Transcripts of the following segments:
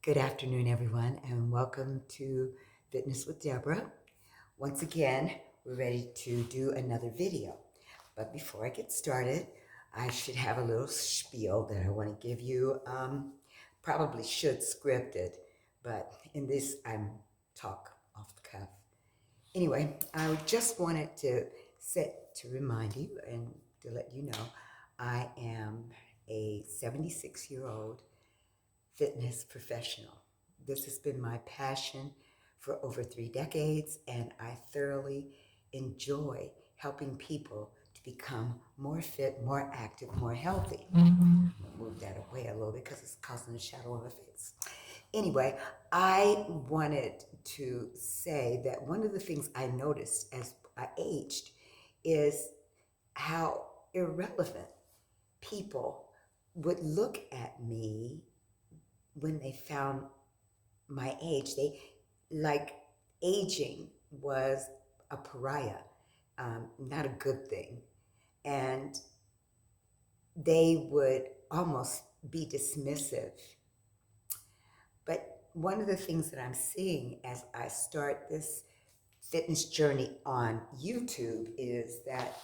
Good afternoon, everyone, and welcome to Fitness with Deborah. Once again, we're ready to do another video. But before I get started, I should have a little spiel that I want to give you. Probably should script it, but in this, I'm talk off the cuff. Anyway, I just wanted to remind you and to let you know I am a 76-year-old fitness professional. This has been my passion for over 3 decades, and I thoroughly enjoy helping people to become more fit, more active, more healthy. Move that away a little bit because it's causing a shadow on my face. Anyway, I wanted to say that one of the things I noticed as I aged is how irrelevant people would look at me when they found my age. They like aging was a pariah, not a good thing. And they would almost be dismissive. But one of the things that I'm seeing as I start this fitness journey on YouTube is that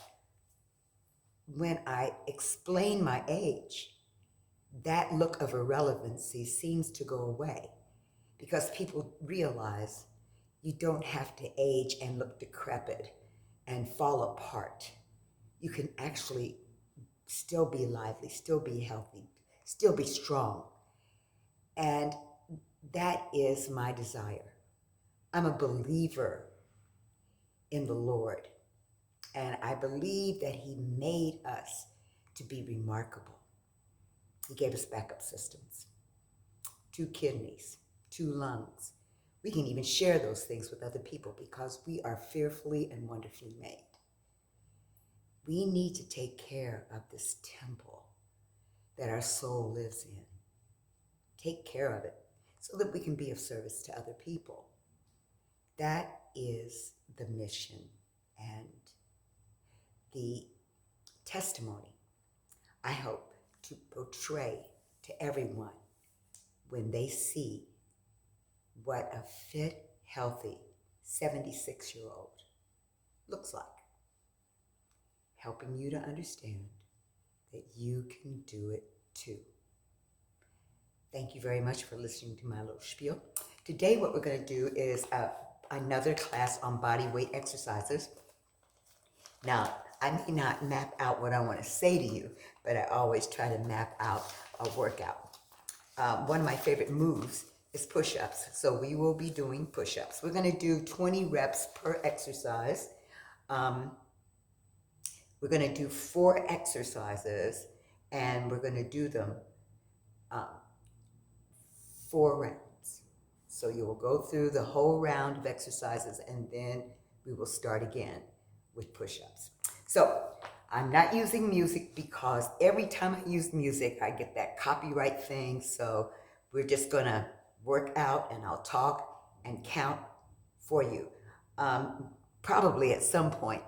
when I explain my age, that look of irrelevancy seems to go away because people realize you don't have to age and look decrepit and fall apart. You can actually still be lively, still be healthy, still be strong. And that is my desire. I'm a believer in the Lord, and I believe that He made us to be remarkable. He gave us backup systems, 2 kidneys, 2 lungs. We can even share those things with other people because we are fearfully and wonderfully made. We need to take care of this temple that our soul lives in. Take care of it so that we can be of service to other people. That is the mission and the testimony I hope to portray to everyone when they see what a fit, healthy 76-year-old looks like. Helping you to understand that you can do it too. Thank you very much for listening to my little spiel. Today, what we're going to do is another class on body weight exercises. Now, I may not map out what I want to say to you, but I always try to map out a workout. One of my favorite moves is push-ups. So we will be doing push-ups. We're going to do 20 reps per exercise. We're going to do 4 exercises, and we're going to do them 4 rounds. So you will go through the whole round of exercises, and then we will start again with push-ups. So I'm not using music because every time I use music, I get that copyright thing. So we're just going to work out, and I'll talk and count for you. Probably at some point,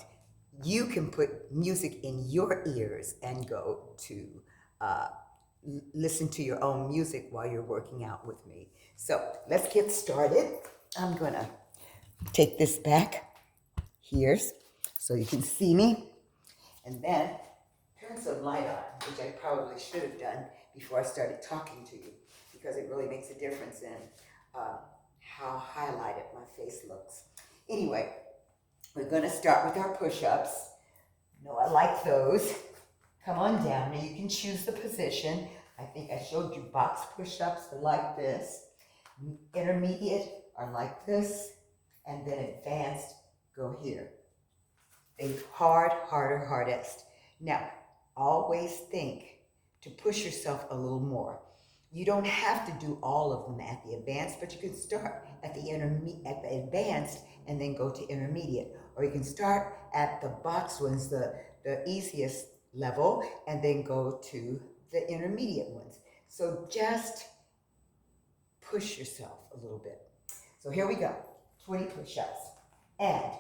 you can put music in your ears and go to listen to your own music while you're working out with me. So let's get started. I'm going to take this back here so you can see me. And then turn some light on, which I probably should have done before I started talking to you, because it really makes a difference in how highlighted my face looks. Anyway, we're going to start with our push-ups. No, I like those. Come on down. Now you can choose the position. I think I showed you box push-ups like this. Intermediate are like this. And then advanced go here. Think hard, harder, hardest. Now, always think to push yourself a little more. You don't have to do all of them at the advanced, but you can start at the advanced and then go to intermediate. Or you can start at the box ones, the easiest level, and then go to the intermediate ones. So just push yourself a little bit. So here we go. 20 push-ups. And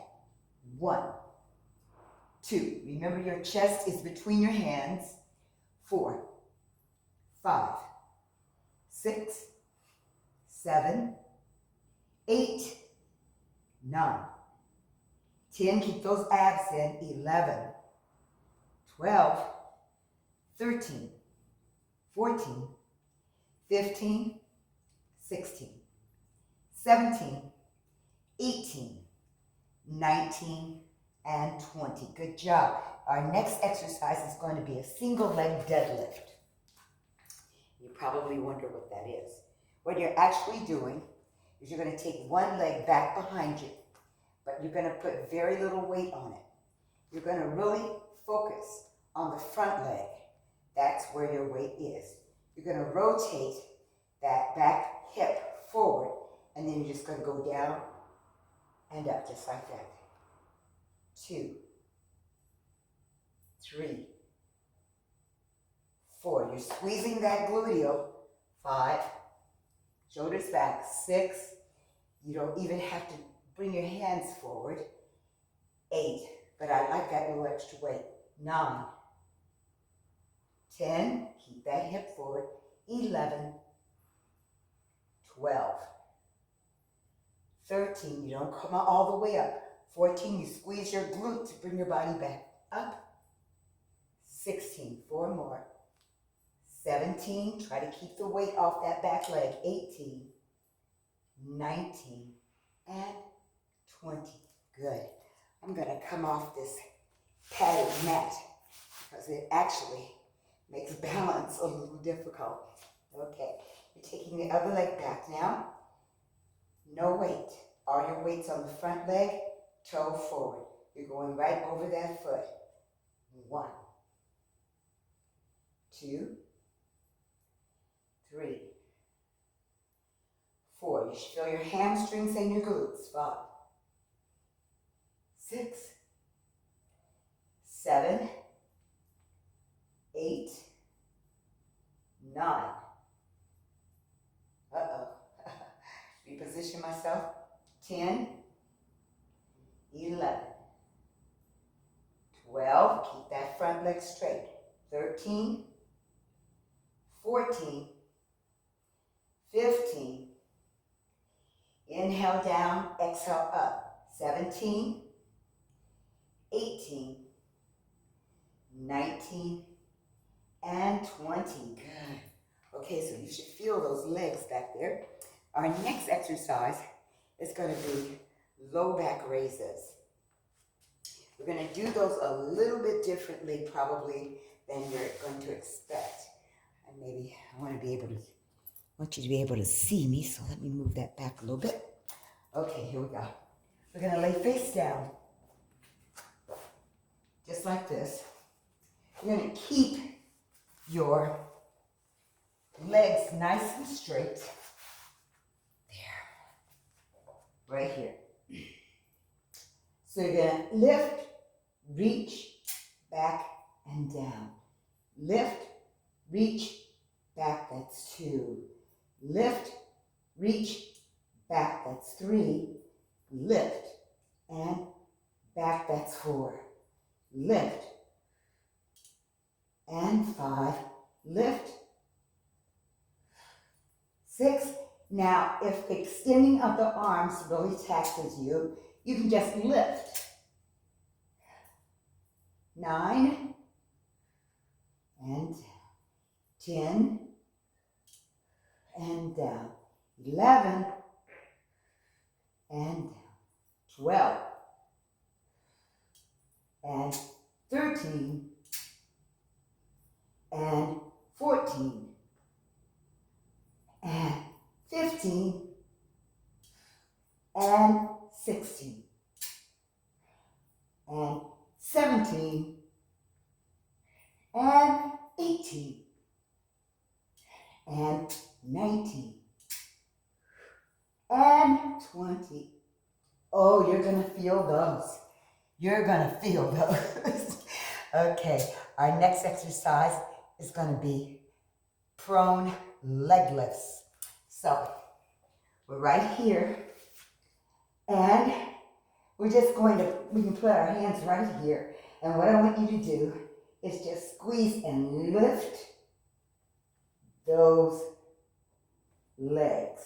1, 2. Remember, your chest is between your hands. 4, 5, 6, 7, 8, 9, 10, keep those abs in, 11, 12, 13, 14, 15, 16, 17, 18, 19, and 20. Good job. Our next exercise is going to be a single leg deadlift. You probably wonder what that is. What you're actually doing is you're going to take one leg back behind you, but you're going to put very little weight on it. You're going to really focus on the front leg. That's where your weight is. You're going to rotate that back hip forward, and then you're just going to go down and up, just like that. 2, 3, 4. You're squeezing that gluteal. 5, shoulders back. 6, you don't even have to bring your hands forward. 8, but I like that little extra weight. 9, 10, keep that hip forward. 11, 12, 13, you don't come all the way up. 14, you squeeze your glute to bring your body back up. 16, 4 more. 17, try to keep the weight off that back leg. 18, 19, and 20. Good. I'm going to come off this padded mat because it actually makes balance a little difficult. Okay, you're taking the other leg back now. No weight. All your weight's on the front leg, toe forward. You're going right over that foot. 1, 2, 3, 4. You should feel your hamstrings and your glutes. 5, 6, 7, 8, 9. Reposition myself. 10, 11, 12. Keep that front leg straight. 13, 14, 15. Inhale down, exhale up. 17, 18, 19, and 20. Good. Okay, so you should feel those legs back there. Our next exercise is going to be low back raises. We're going to do those a little bit differently probably than you're going to expect. And maybe I want you to be able to see me, so let me move that back a little bit. Okay, here we go. We're going to lay face down, just like this. You're going to keep your legs nice and straight. There. Right here. So you're going to lift, reach, back, and down. Lift, reach, back, that's 2. Lift, reach, back, that's 3. Lift, and back, that's 4. Lift, and 5. Lift, 6. Now, if the extending of the arms really taxes you, you can just lift. 9, and 10, and down. 11, and down. 12, and 13, and 14, and 15, and 16, and 17, and 18, and 19, and 20. Oh, you're going to feel those. You're going to feel those. Okay, our next exercise is going to be prone leg lifts. So, we're right here, and we can put our hands right here. And what I want you to do is just squeeze and lift those legs.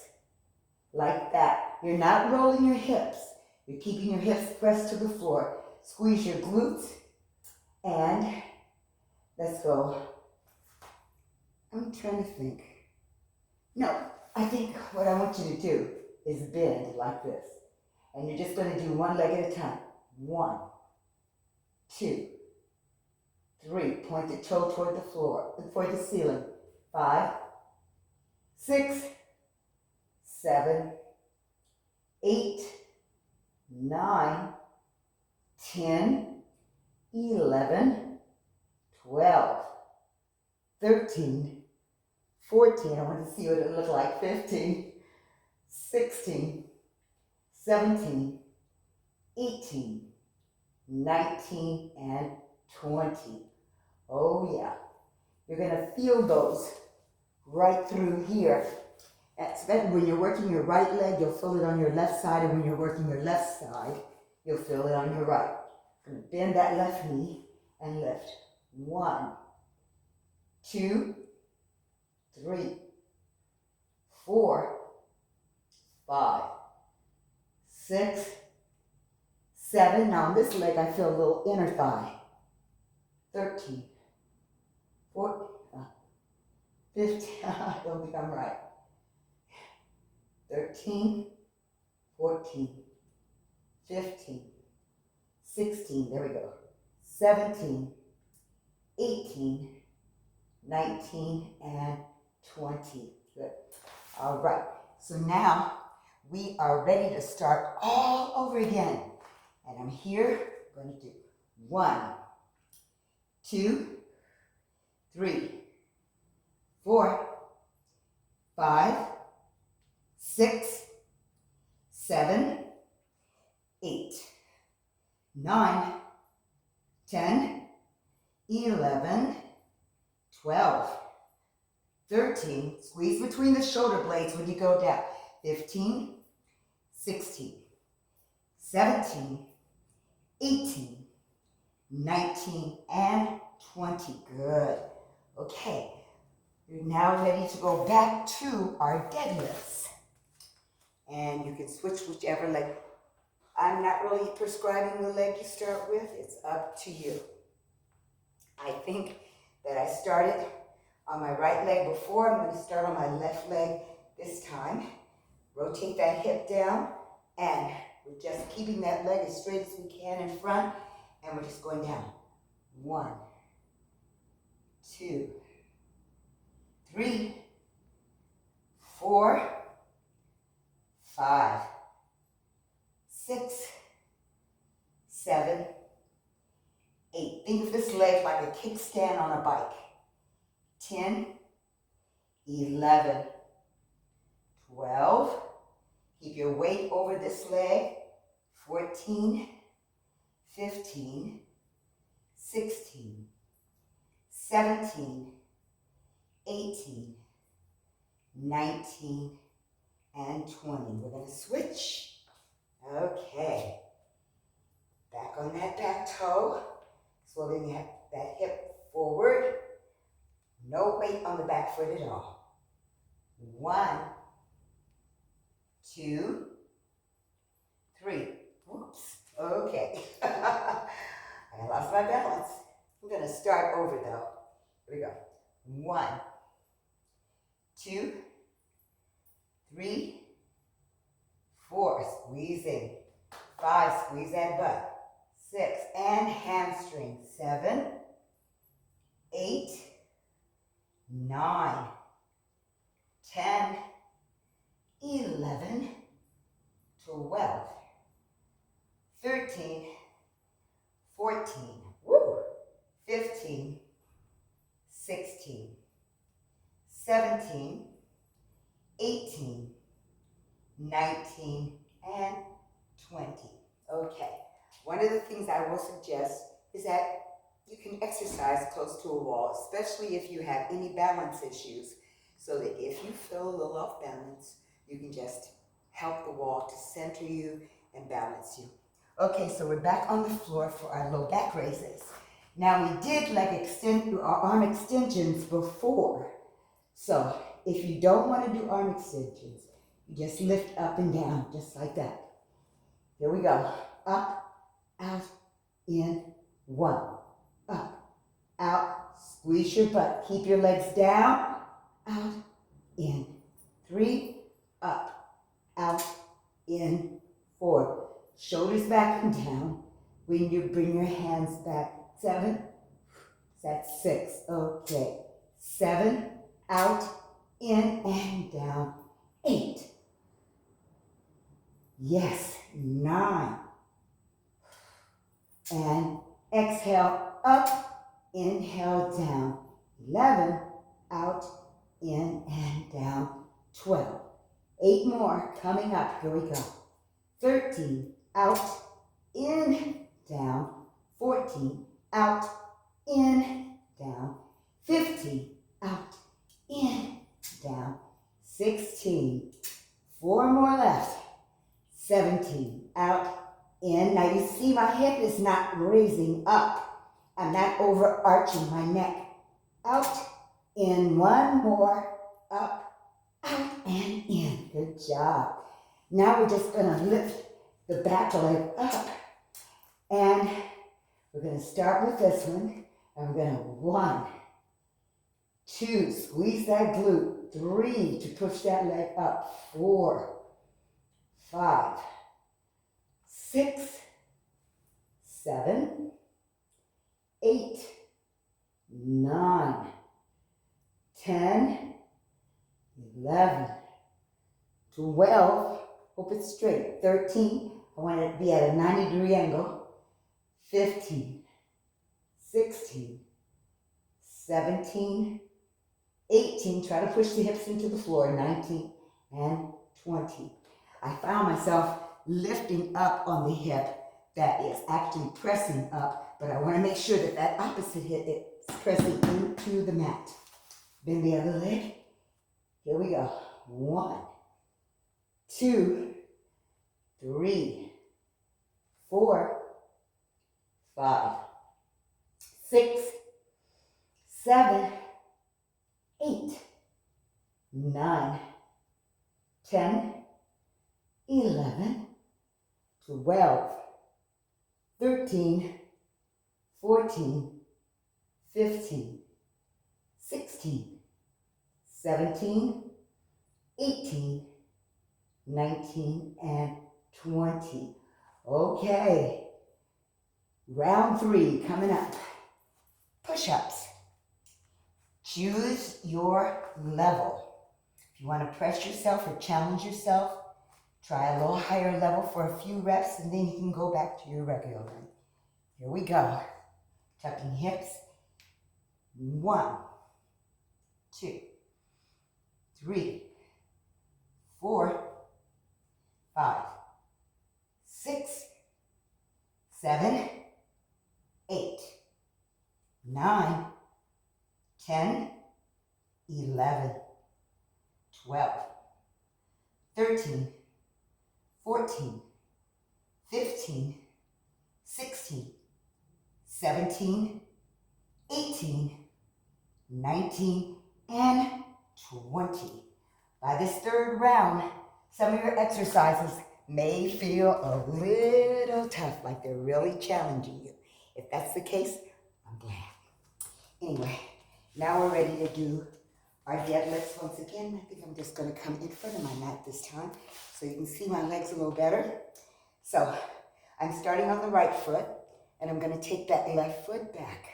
like that. You're not rolling your hips. You're keeping your hips pressed to the floor. Squeeze your glutes, and let's go. I'm trying to think. No, I think what I want you to do is bend like this. And you're just going to do one leg at a time. 1, 2, 3. Point the toe toward the floor, toward the ceiling. 5, 6, 7, 8, 9, 10, 11, 12, 13, 14. I want to see what it looks like. 15, 16, 17, 18, 19, and 20. Oh yeah. You're going to feel those right through here. Especially when you're working your right leg, you'll feel it on your left side, and when you're working your left side, you'll feel it on your right. I'm going to bend that left knee and lift. 1, 2, 3, 4, 5, 6, 7. Now on this leg, I feel a little inner thigh. 13, 14, 15. I don't think I'm right. 13, 14, 15, 16. There we go. 17, 18, 19, and 20. Good. All right. So now we are ready to start all over again. And I'm here going to do 1, 2, 3, 4, 5, 6, 7, 8, 9, 10, 11, 12, 13, squeeze between the shoulder blades when you go down, 15, 16, 17, 18, 19, and 20. Good. Okay, you're now ready to go back to our deadlifts. And you can switch whichever leg. I'm not really prescribing the leg you start with. It's up to you. I think that I started on my right leg before. I'm going to start on my left leg this time. Rotate that hip down, and we're just keeping that leg as straight as we can in front, and we're just going down. 1, 2, 3, 4, 5, 6, 7, 8. Think of this leg like a kickstand on a bike. 10, 11, 12. Keep your weight over this leg. 14, 15, 16, 17, 18, 19, and 20. We're going to switch. Okay. Back on that back toe. Swelling that hip forward. No weight on the back foot at all. 1, 2, 3. Whoops. Okay. I lost my balance. I'm going to start over though. Here we go. 1, 2, 3, 4. Squeezing. 5. Squeeze that butt. 6. And hamstring. 7, 8, 9, 10, 11, 12, 13, 14, 15, 16, 17, 18, 19, and 20. Okay. One of the things I will suggest is that you can exercise close to a wall, especially if you have any balance issues, so that if you feel a little off balance, you can just help the wall to center you and balance you. Okay, so we're back on the floor for our low back raises. Now we did our arm extensions before. So if you don't want to do arm extensions, You just lift up and down, just like that. Here we go. Up, out, in, 1. Up, out, squeeze your butt. Keep your legs down, out, in. 3, up, out, in, 4. Shoulders back and down. When you bring your hands back, 7, that's 6. Okay. 7, out, in, and down. 8. Yes. 9. And exhale, up, inhale, down. 11, out, in, and down. 12. 8 more coming up. Here we go. 13, out, in, down. 14, out, in, down. 15, out, in, down. 16, 4 more left. 17, out, in. Now you see my hip is not raising up. I'm not overarching my neck. Out, in. 1 more, up, out, and in. Good job. Now we're just going to lift the back leg up. And we're going to start with this one. And we're going to 1, 2, squeeze that glute. 3, to push that leg up. 4, 5, 6, 7, 8, 9, 10, 11, 12, hope it's straight. 13, I want it to be at a 90-degree angle. 15, 16, 17, 18, try to push the hips into the floor. 19, and 20. I found myself lifting up on the hip that is actually pressing up, but I want to make sure that that opposite hip is pressing into the mat. Bend the other leg. Here we go. 1, 2, 3, 4, 5, 6, 7, 8, 9, 10, 11, 12, 13, 14, 15, 16, 17, 18, 19, and 20. Okay. Round 3 coming up. Push-ups. Choose your level. If you want to press yourself or challenge yourself, try a little higher level for a few reps, and then you can go back to your regular one. Here we go. Tucking hips. 1, 2, 3, 4, 5, 6, 7, 8, 9, 10, 11, 12, 13, 14, 15, 16, 17, 18, 19, and 20. By this third round, some of your exercises may feel a little tough, like they're really challenging you. If that's the case, I'm glad. Anyway, now we're ready to do our deadlifts once again. I think I'm just going to come in front of my mat this time so you can see my legs a little better. So I'm starting on the right foot, and I'm going to take that left foot back.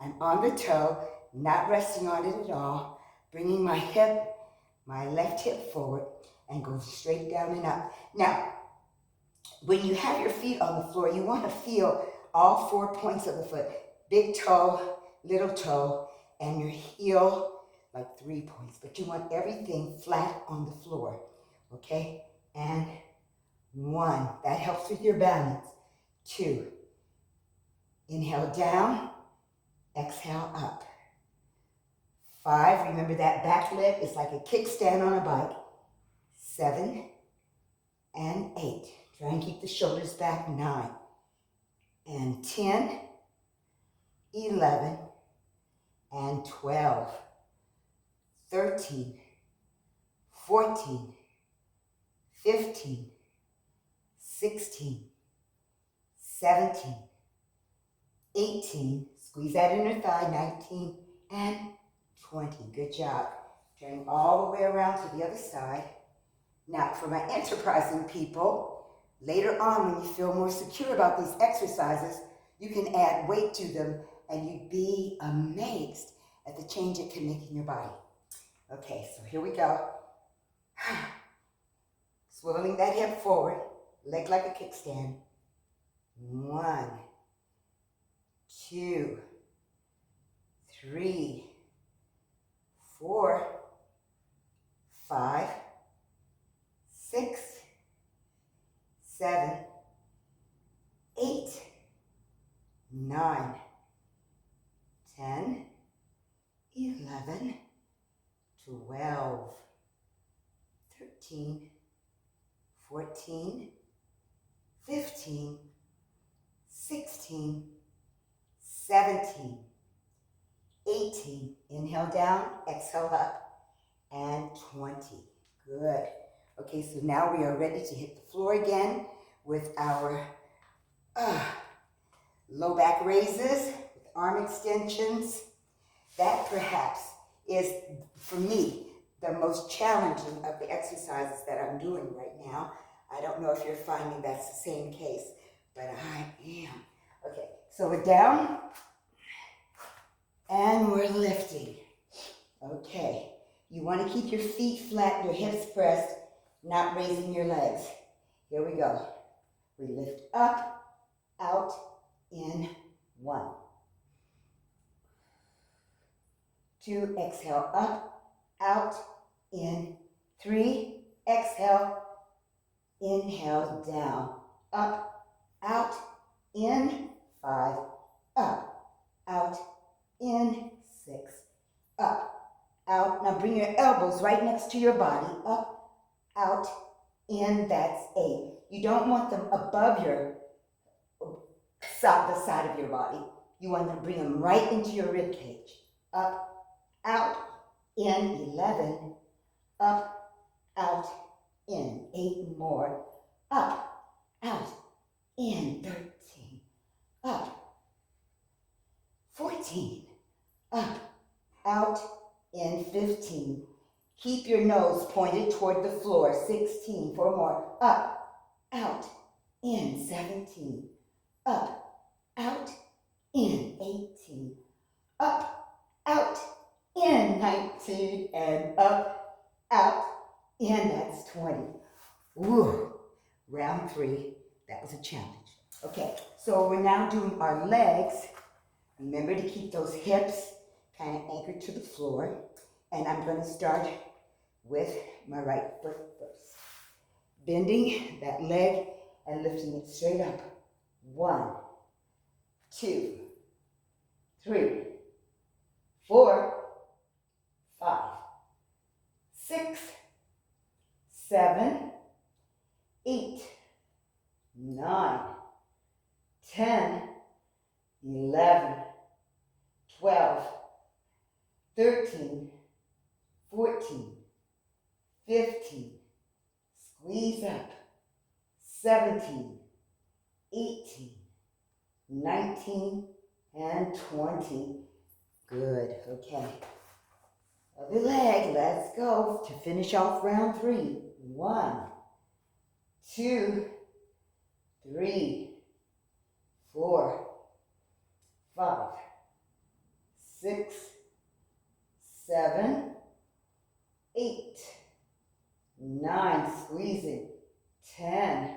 I'm on the toe, not resting on it at all, bringing my left hip forward, and go straight down and up. Now, when you have your feet on the floor, you want to feel all 4 points of the foot. Big toe, little toe, and your heel, like 3 points. But you want everything flat on the floor, okay? And 1, that helps with your balance. 2, inhale down, exhale up. 5, remember that back leg is like a kickstand on a bike. 7, and 8. Try and keep the shoulders back. 9, and 10, 11, and 12, 13, 14, 15, 16, 17, 18, squeeze that inner thigh, 19, and 20. Good job. Turning all the way around to the other side. Now, for my enterprising people, later on when you feel more secure about these exercises, you can add weight to them and you'd be amazed at the change it can make in your body. Okay, so here we go. Swiveling that hip forward, leg like a kickstand. 1, 2, 3, 4, 5, 6, 7, 8, 9, 10, 11, 12, 13, 14, 15, 16, 17, 18. Inhale down, exhale up, and 20. Good. Okay, so now we are ready to hit the floor again with our low back raises, with arm extensions. That perhaps is, for me, the most challenging of the exercises that I'm doing right now. I don't know if you're finding that's the same case, but I am. Okay, so we're down and we're lifting. Okay, you want to keep your feet flat, your hips pressed, not raising your legs. Here we go. We lift up, out, in, 1. 2, exhale, up, out, in. 3, exhale, inhale, down, up, out, in. 5, up, out, in. 6, up, out. Now bring your elbows right next to your body, up, out, in. That's 8. You don't want them above your the side of your body. You want to bring them right into your rib cage. Up, out, in. 11, up, out, in. 8 more. Up, out, in. 13, up. 14, up, out, in. 15. Keep your nose pointed toward the floor. 16, 4 more. Up, out, in. 17, up, out, in. 18, up, out, in. 19, and up, out, in. That's 20. Ooh, round 3. That was a challenge. Okay, so we're now doing our legs. Remember to keep those hips kind of anchored to the floor. And I'm going to start with my right foot first. Bending that leg and lifting it straight up. 1, 2, 3, 4, 5, 6, 7, 8, 9, 10, 11, 12, 13, 14, 15, squeeze up, 17, 18, 19, and 20. Good, okay. Other leg, let's go to finish off round 3. 1, 2, 3, 4, 5, 6, 7, 8, 9, squeezing, 10,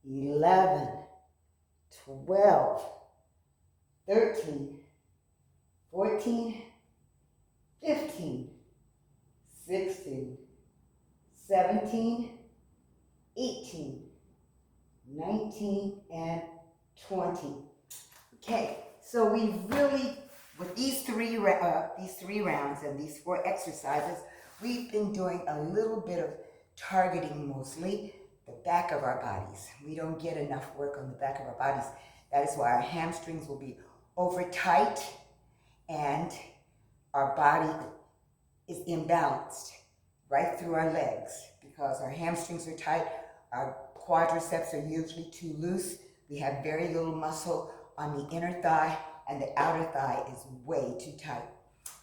11, 12, 13, 14, 15, 16, 17, 18, 19, and 20. Okay, so we really, with these three rounds and these 4 exercises, we've been doing a little bit of targeting mostly the back of our bodies. We don't get enough work on the back of our bodies. That is why our hamstrings will be over tight and our body is imbalanced. right through our legs because our hamstrings are tight, our quadriceps are usually too loose. We have very little muscle on the inner thigh, and the outer thigh is way too tight.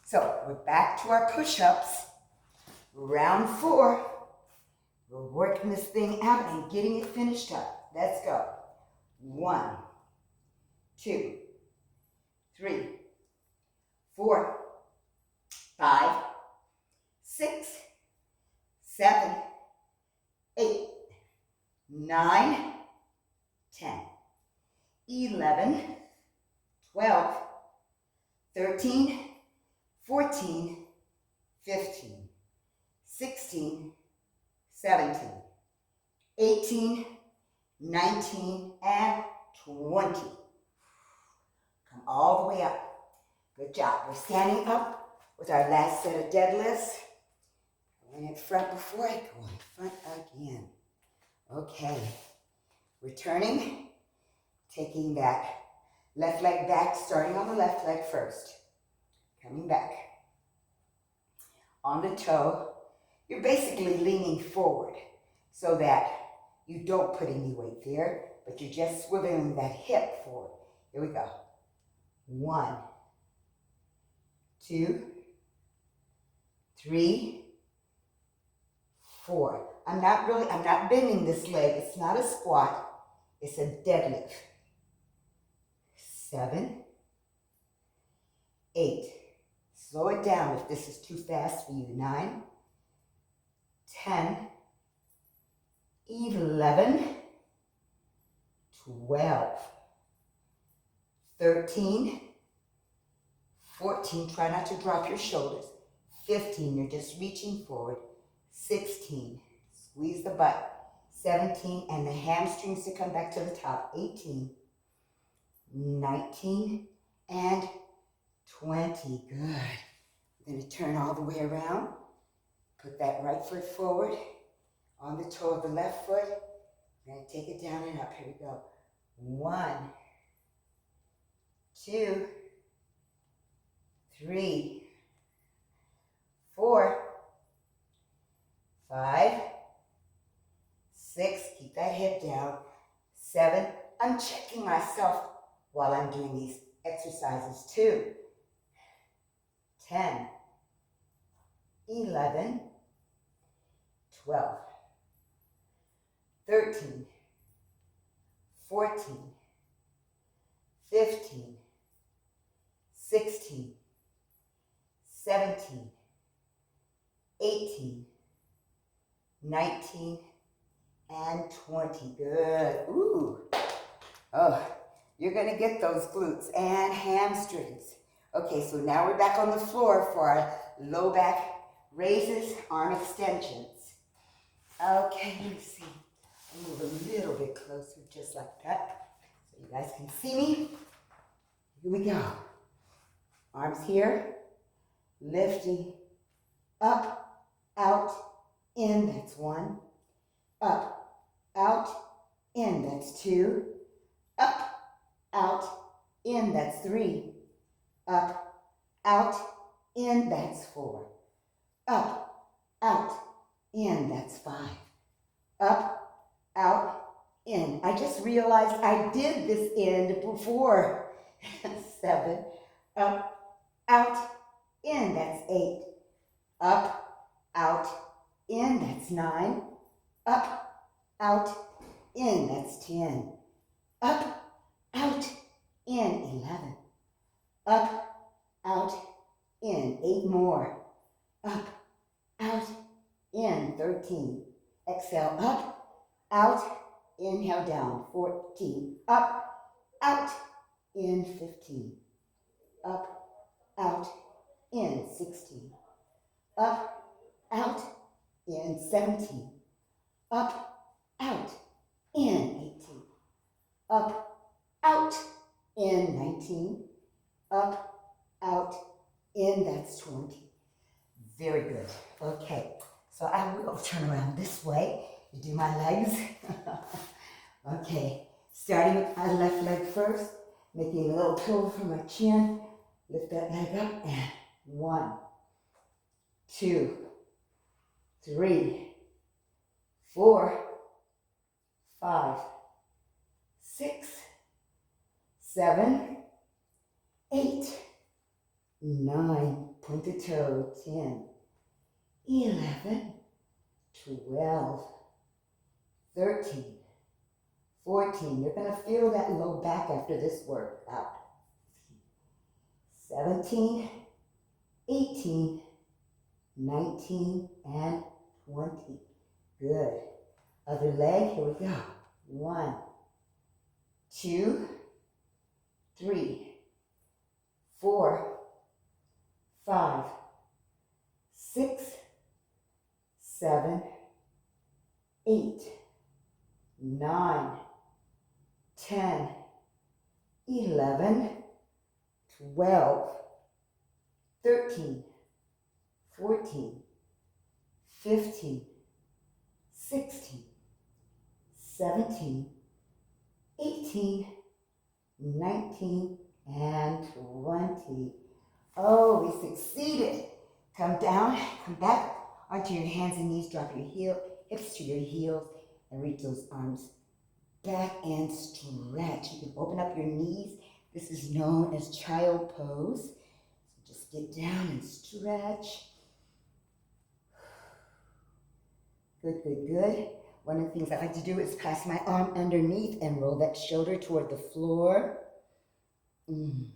So we're back to our push-ups. Round 4. We're working this thing out and getting it finished up. Let's go. 1, 2, 3, 4, 5, 6, 7, 8, 9, 10, 11, 12, 13, 14, 15, 16, 17, 18, 19, and 20. Come all the way up. Good job. We're standing up with our last set of deadlifts. I went in front before, I go in front again. Okay. Returning, taking that left leg back, starting on the left leg first. Coming back. On the toe, you're basically leaning forward so that you don't put any weight there, but you're just swiveling that hip forward. Here we go. 1, 2, 3, 4. I'm not bending this leg. It's not a squat. It's a deadlift. 7, 8. Slow it down if this is too fast for you. 9, 10, 11, 12, 13, 14. Try not to drop your shoulders. 15, you're just reaching forward. 16, squeeze the butt. 17, and the hamstrings to come back to the top. 18, 19, and 20. Good. We're going to turn all the way around. Put that right foot forward on the toe of the left foot. We're going to take it down and up. Here we go. 1, 2, 3, 4, 5, 6, keep that hip down. 7, I'm checking myself while I'm doing these exercises too. 10, 11, 12, 13, 14, 15, 16, 17, 18, 19, and 20. Good. Ooh. Oh, you're going to get those glutes and hamstrings. Okay, so now we're back on the floor for our low back raises, arm extensions. Okay, let's see. I'll move a little bit closer, just like that, so you guys can see me. Here we go. Arms here, lifting, up, out, in, that's 1. Up, out, in, that's 2. Up, out, in, that's 3. Up, out, in, that's 4. Up, out, in, that's 5. Up, out, in. I just realized I did this end before. 7. Up, out, in, that's 8. Up, out, in, that's 9. Up, out, in, that's 10. Up, out, in, 11. Up, out, in, 8 more. Up, out, in, 13. Exhale, up, out, inhale down, 14. Up, out, in, 15. Up, out, in, 16. Up, out, in, 17. Up, out, in, 18. Up, out, in, 19. Up, out, in, that's 20. Very good. Okay, so I will turn around this way to do my legs. Okay, starting with my left leg first, making a little pillow for my chin. Lift that leg up and 1, 2, 3, 4, 5, 6, 7, 8, 9, point the toe, 10, 11, 12, 13, 14. You're going to feel that low back after this workout. 17, 18, 19, and 20. Good. Other leg, here we go. 1, 2, 3, 4, 5, 6, 7, 8, 9, 10, 11, 12, 13, 14, 15, 16, 17, 18, 19, and 20. Oh, we succeeded. Come down, come back onto your hands and knees, drop your hips to your heels, and reach those arms back and stretch. You can open up your knees. This is known as child pose. So just get down and stretch. Good, good, good. One of the things I like to do is pass my arm underneath and roll that shoulder toward the floor. You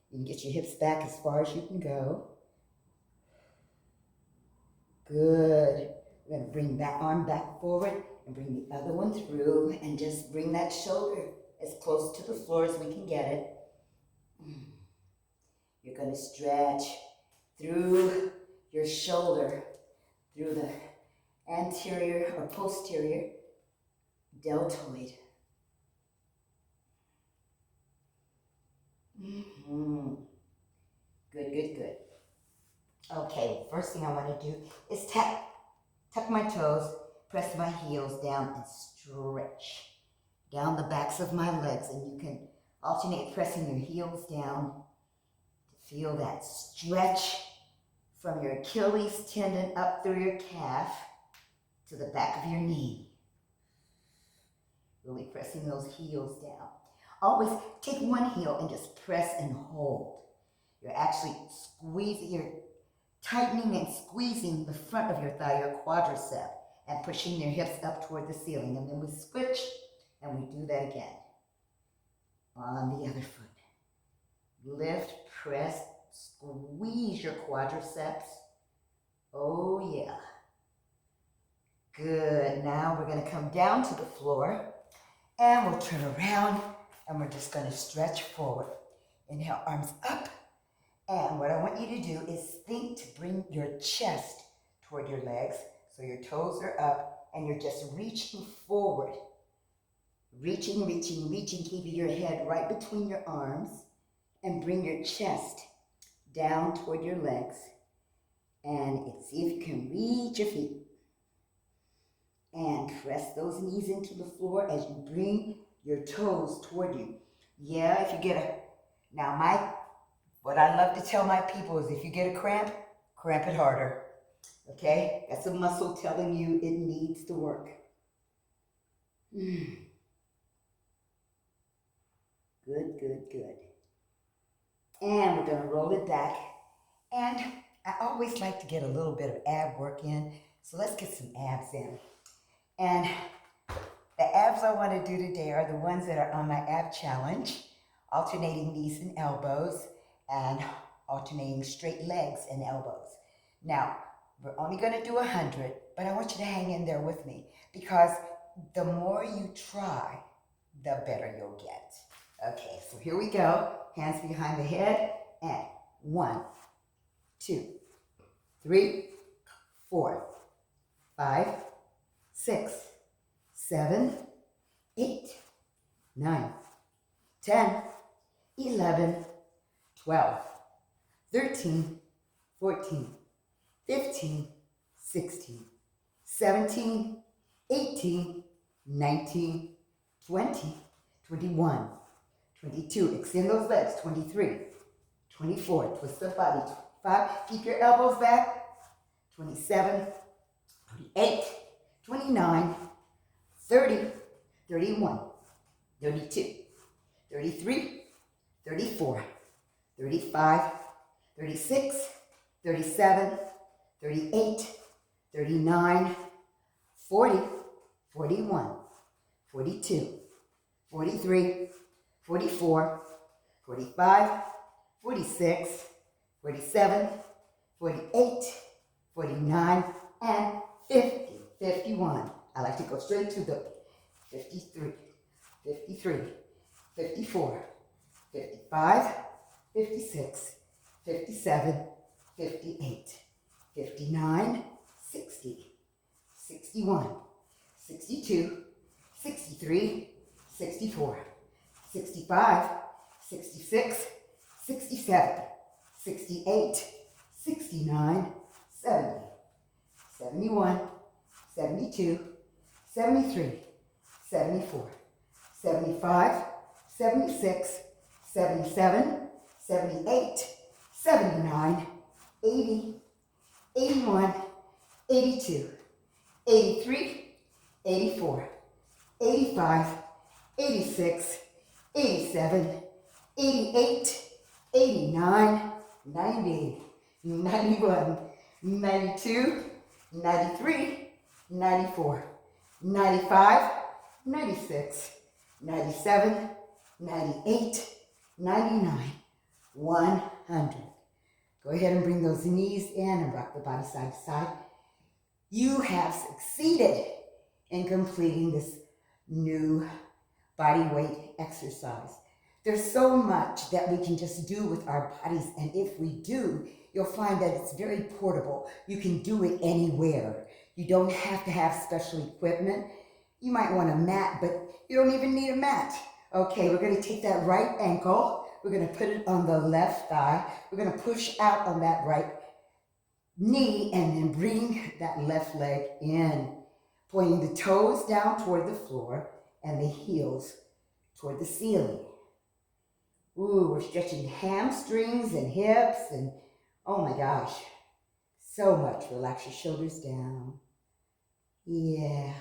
can get your hips back as far as you can go. Good. We're going to bring that arm back forward and bring the other one through and just bring that shoulder as close to the floor as we can get it. You're going to stretch through your shoulder, through the anterior or posterior deltoid. Good, good, good. Okay, first thing I want to do is tuck my toes, press my heels down and stretch down the backs of my legs. And you can alternate pressing your heels down to feel that stretch from your Achilles tendon up through your calf to the back of your knee. Really pressing those heels down. Always take one heel and just press and hold. You're actually you're tightening and squeezing the front of your thigh, your quadricep, and pushing your hips up toward the ceiling. And then we switch and we do that again. On the other foot. Lift, press, squeeze your quadriceps. Oh yeah. Good. Now we're going to come down to the floor and we'll turn around and we're just going to stretch forward. Inhale, arms up. And what I want you to do is think to bring your chest toward your legs. So your toes are up and you're just reaching forward. Reaching, reaching, reaching, keeping your head right between your arms. And bring your chest down toward your legs. And see if you can reach your feet. And press those knees into the floor as you bring your toes toward you. Yeah, if you get what I love to tell my people is if you get a cramp, cramp it harder. Okay? That's a muscle telling you it needs to work. Good, good, good. And we're going to roll it back. And I always like to get a little bit of ab work in. So let's get some abs in. And the abs I want to do today are the ones that are on my ab challenge. Alternating knees and elbows. And alternating straight legs and elbows. Now, we're only going to do 100, but I want you to hang in there with me because the more you try, the better you'll get. Okay, so here we go. Hands behind the head, and 1, 2, 3, 4, 5, 6, 7, 8, 9, 10, 11, 12, 13, 14, 15, 16, 17, 18, 19, 20, 21, 22. Extend those legs. 23, 24. Twist the body. 25. Keep your elbows back. 27, 28, 29, 30, 31, 32, 33, 34, 35, 36, 37, 38, 39, 40, 41, 42, 43, 44, 45, 46, 47, 48, 49, and 50, 51. I like to go straight to the 53, 53, 54, 55, 56, 57, 58, 59, 60, 61, 62, 63, 64, 65, 66, 67, 68, 69, 70, 71, 72, 73, 74, 75, 76, 77, 78, 79, 80, 81, 82, 83, 84, 85, 86, 87, 88, 89, 90, 91, 92, 93, 94, 95, 96, 97, 98, 99, 100. Go ahead and bring those knees in and rock the body side to side. You have succeeded in completing this new body weight exercise. There's so much that we can just do with our bodies, and if we do, you'll find that it's very portable. You can do it anywhere. You don't have to have special equipment. You might want a mat, but you don't even need a mat. Okay, we're going to take that right ankle. We're going to put it on the left thigh. We're going to push out on that right knee and then bring that left leg in, pointing the toes down toward the floor and the heels toward the ceiling. Ooh, we're stretching hamstrings and hips and oh my gosh, so much. Relax your shoulders down. Yeah.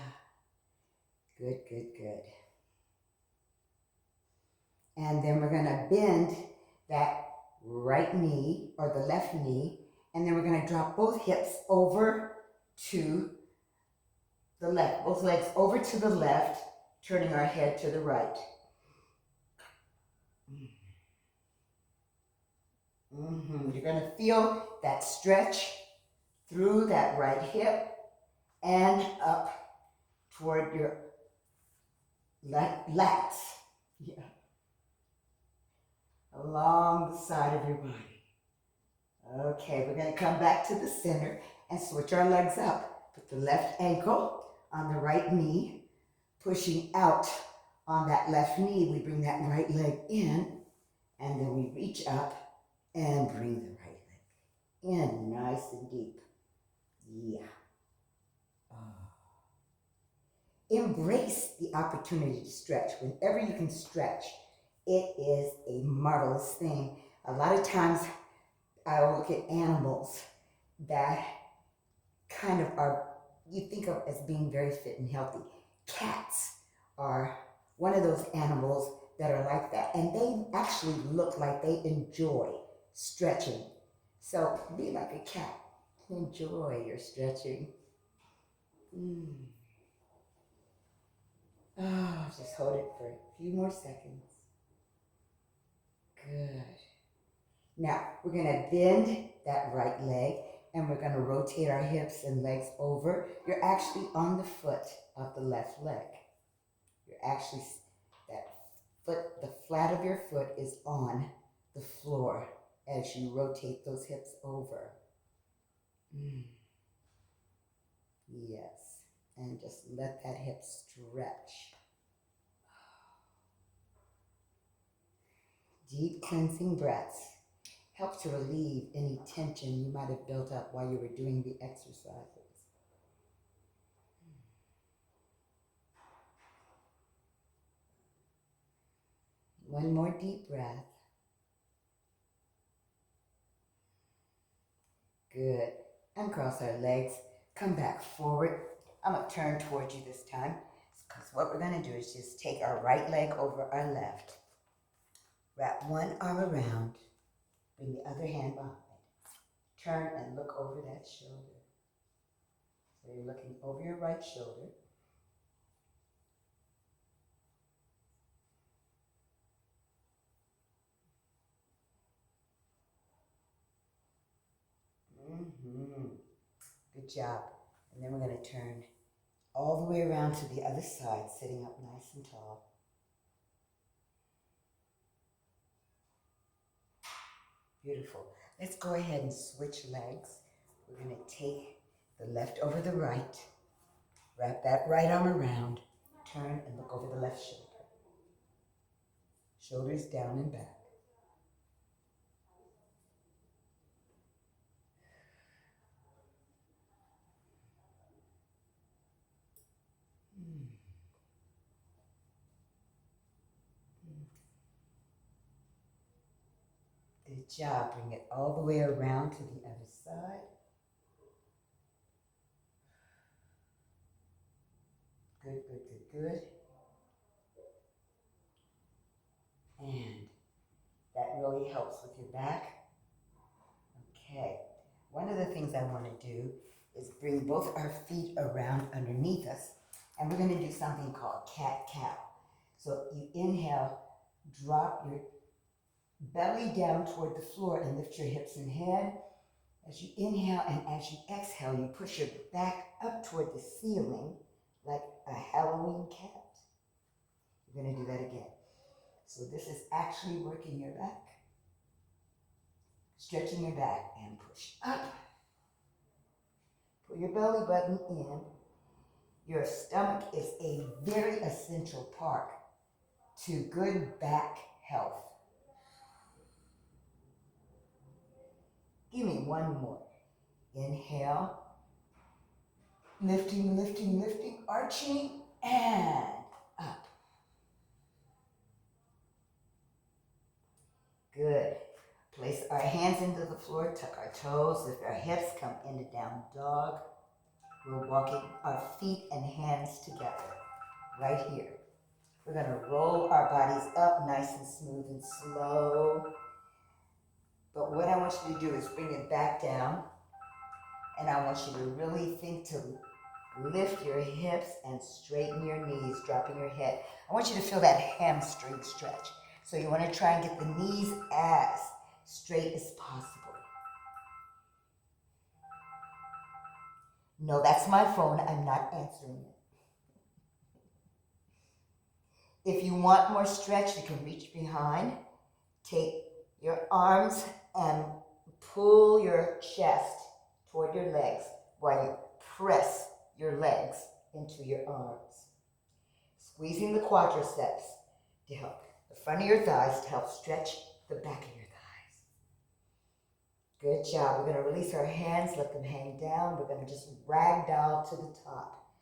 Good, good, good. And then we're going to bend that right knee or the left knee, and then we're going to drop both hips over to the left, both legs over to the left, turning our head to the right. You're going to feel that stretch through that right hip and up toward your lats. Yeah. Along the side of your body. Okay, we're going to come back to the center and switch our legs up. Put the left ankle on the right knee, pushing out on that left knee. We bring that right leg in, and then we reach up and bring the right leg in, nice and deep. Yeah. Embrace the opportunity to stretch. Whenever you can stretch, it is a marvelous thing. A lot of times I'll look at animals that kind of are, you think of as being very fit and healthy. Cats are one of those animals that are like that. And they actually look like they enjoy stretching. So be like a cat. Enjoy your stretching. Oh, just hold it for a few more seconds. Good. Now, we're going to bend that right leg, and we're going to rotate our hips and legs over. You're actually on the foot of the left leg. You're actually, that foot, the flat of your foot is on the floor as you rotate those hips over. Yes. And just let that hip stretch. Deep cleansing breaths help to relieve any tension you might have built up while you were doing the exercises. One more deep breath. Good. Uncross our legs, come back forward. I'm going to turn towards you this time because what we're going to do is just take our right leg over our left, wrap one arm around, bring the other hand behind, turn and look over that shoulder. So you're looking over your right shoulder. Good job. And then we're going to turn all the way around to the other side, sitting up nice and tall. Beautiful. Let's go ahead and switch legs. We're going to take the left over the right, wrap that right arm around, turn and look over the left shoulder. Shoulders down and back. Good job. Bring it all the way around to the other side. Good, good, good, good. And that really helps with your back. Okay. One of the things I want to do is bring both our feet around underneath us, and we're going to do something called cat-cow. So you inhale, drop your belly down toward the floor and lift your hips and head. As you inhale and as you exhale, you push your back up toward the ceiling like a Halloween cat. You're going to do that again. So this is actually working your back, stretching your back, and push up. Pull your belly button in. Your stomach is a very essential part to good back health. Give me one more. Inhale, lifting, lifting, lifting, arching, and up. Good. Place our hands into the floor, tuck our toes, lift our hips, come into down dog. We're walking our feet and hands together right here. We're going to roll our bodies up nice and smooth and slow. But what I want you to do is bring it back down. And I want you to really think to lift your hips and straighten your knees, dropping your head. I want you to feel that hamstring stretch. So you want to try and get the knees as straight as possible. No, that's my phone. I'm not answering it. If you want more stretch, you can reach behind. Take your arms and pull your chest toward your legs while you press your legs into your arms. Squeezing the quadriceps to help the front of your thighs to help stretch the back of your thighs. Good job. We're going to release our hands, let them hang down. We're going to just ragdoll to the top,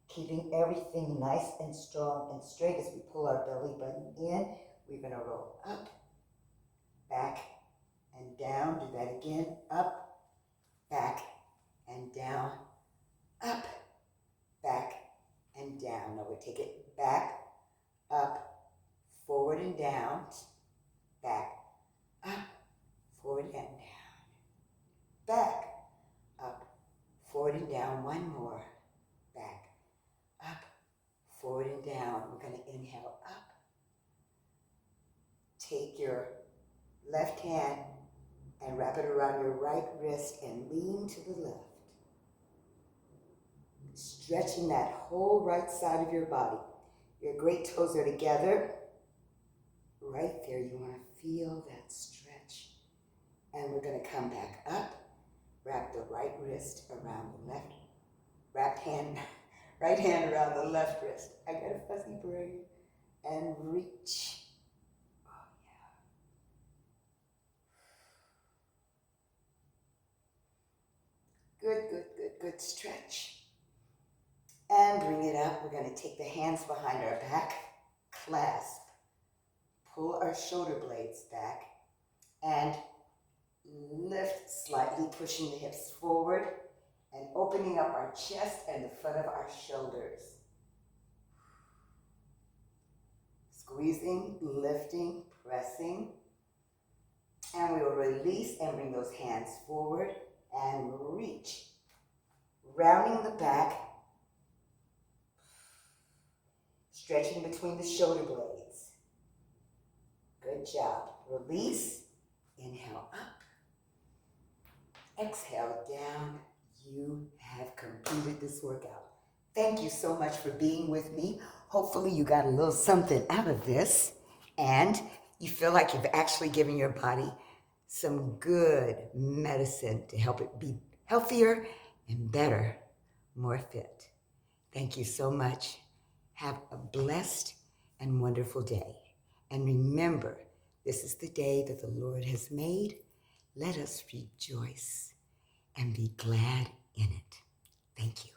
keeping everything nice and strong and straight as we pull our belly button in. We're going to roll up, back, and down. Do that again. Up, back, and down. Up, back, and down. Now we take it back, up, forward and down, back, up, forward and down, back, up, forward and down. One more, back, up, forward and down. We're going to inhale up. Take your left hand and wrap it around your right wrist and lean to the left. Stretching that whole right side of your body. Your great toes are together. Right there, you want to feel that stretch. And we're going to come back up. Wrap the right wrist around the left. Right hand around the left wrist. I got a fuzzy brain. And reach. Oh, yeah. Good, good, good, good stretch. And bring it up. We're going to take the hands behind our back, clasp, pull our shoulder blades back, and Lift slightly, pushing the hips forward and opening up our chest and the front of our shoulders. Squeezing, lifting, pressing. And we will release and bring those hands forward and reach. Rounding the back, stretching between the shoulder blades. Good job. Release, inhale up, exhale down. You have completed this workout. Thank you so much for being with me. Hopefully you got a little something out of this and you feel like you've actually given your body some good medicine to help it be healthier and better, more fit. Thank you so much. Have a blessed and wonderful day. And remember, this is the day that the Lord has made. Let us rejoice and be glad in it. Thank you.